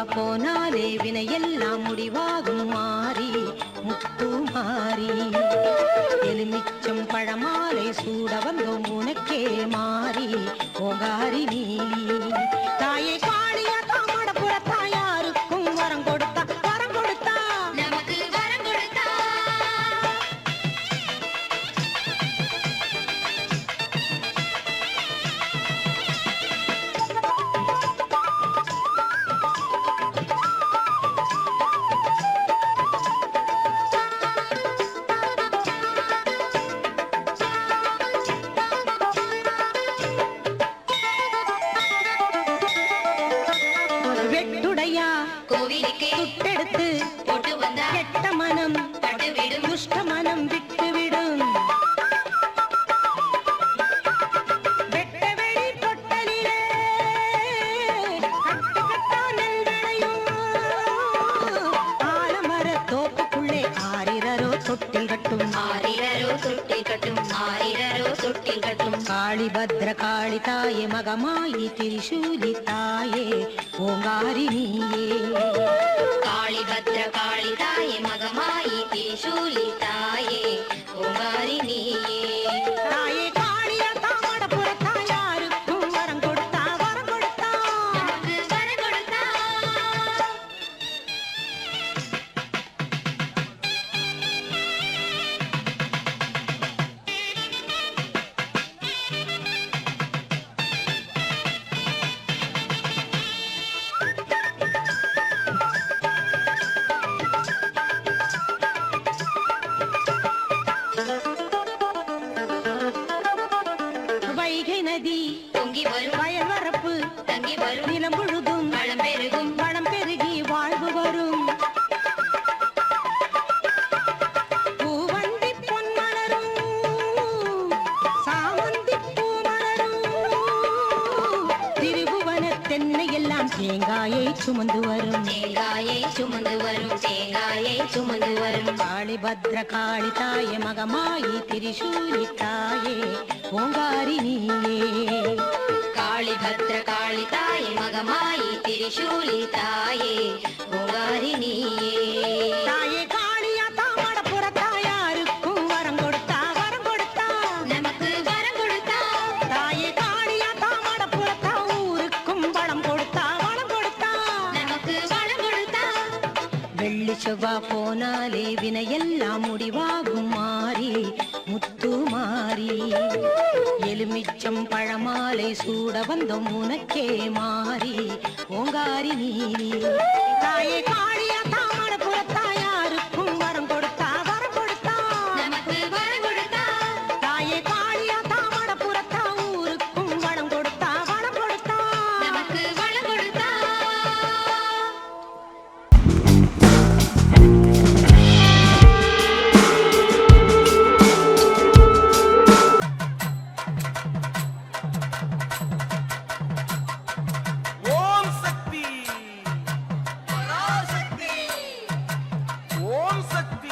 போனாலே வினையெல்லாம் முடிவாகும் மாறி முத்து மாறி எலுமிச்சம் பழமாலை சூட வந்தோம் உனக்கே மாறி ஓங்காரி நீலி தாயை காளியா தாமட புறத்தா யாருக்கும் வரம் கொடுத்தா வரம் கொடுத்தா நமக்கு வரம் கொடுத்தா வெட்டுடையா கோவிலுக்கு சுட்டெடுத்து போட்டு வந்தா கெட்ட மனம் பட்டுவிடும் துஷ்ட மனம் விட்டுவிடும் வெட்ட வெளி பொட்டலிலே கட்டு கட்டா நெல் விளையும் ஆலமர தோப்புக்குள்ளே ஆரிரரோ தொட்டில் கட்டும் ஆரிரரோ தொட்டில் கட்டும் ஆரிரரோ தொட்டில் கட்டும் காளி பத்ர காளி தாயே மகமாயி திரிசூலி தாயே ஓங்காரி நீயே காளி பத்ர காளி தாயே மகமாயி திரிசூலி தாயே ஓங்காரி நீயே தாயே காளியா தாமட புறத்தா யாருக்கும் வரம் கொடுத்தா வரம் கொடுத்தா நமக்கு வரம் கொடுத்தா வைகை நதி பொங்கி வரும் வயல்வரப்பு தங்கி வரும் நிலம் முழுதும் வளம் பெருகும் வளம் பெருகி வாழ்வு வரும் பூவந்தி பொன்மலரும் சாமந்தி பூமலரும் திருபுவன தென்னை எல்லாம் தேங்காயை சுமந்து வரும் தேங்காயை சுமந்து வரும் தேங்காயை சுமந்து வரும் காளி பத்ர காளி தாயே மகமாயி திரிசூலி தாயே ஓங்காரி நீயே காளி பத்ர காளி தாயே மகமாயி திரிசூலி தாயே ஓங்காரி நீயே தாயே காளியா தாமட புறத்தா யாருக்கும் வரம் கொடுத்தா வரம் கொடுத்தா நமக்கு வரம் கொடுத்தா தாயே காளியா தாமட புறத்தா ஊருக்கும் வளம் கொடுத்தா வளம் கொடுத்தா நமக்கு வரம் கொடுத்தா வெள்ளி செவ்வா போனாலே வினையெல்லாம் முடிவாகும் மாறி முத்து மாறி எலுமிச்சம் பழமாலை சூட வந்தோம் உனக்கே மாறி ஓங்காரி நீலி தாயே காளியா தாமட புறத்தா யாருக்கும் வரம் கொடுத்தா வரம் கொடுத்தா நமக்கு வரம் கொடுத்தா தாயே காளியா தாமட புறத்தா ஊருக்கும் வளம் கொடுத்தா வளம் கொடுத்தா நமக்கு வரம் கொடுத்தா ஓம் சக்தி பராசக்தி ஓம் சக்தி